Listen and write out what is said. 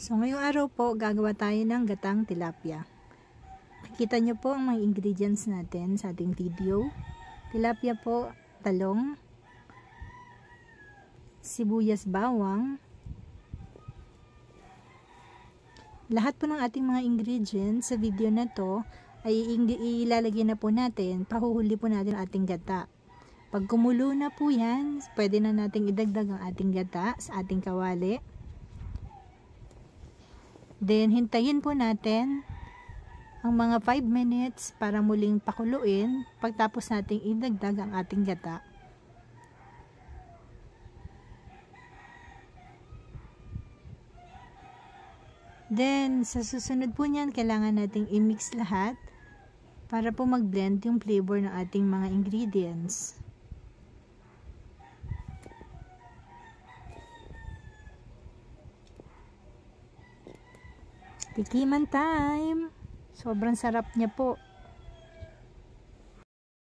So ngayong araw po, gagawa tayo ng gatang tilapia. Makikita nyo po ang mga ingredients natin sa ating video. Tilapia po, talong, sibuyas bawang. Lahat po ng ating mga ingredients sa video na to ay ilalagay na po natin, pahuhuli po natin ang ating gata. Pag kumulo na po yan, pwede na nating idagdag ang ating gata sa ating kawali. Then, hintayin po natin ang mga 5 minutes para muling pakuluin pagtapos nating idagdag ang ating gata. Then, sa susunod po niyan, kailangan nating i-mix lahat para po mag-blend yung flavor ng ating mga ingredients. Tikiman time! Sobrang sarap niya po.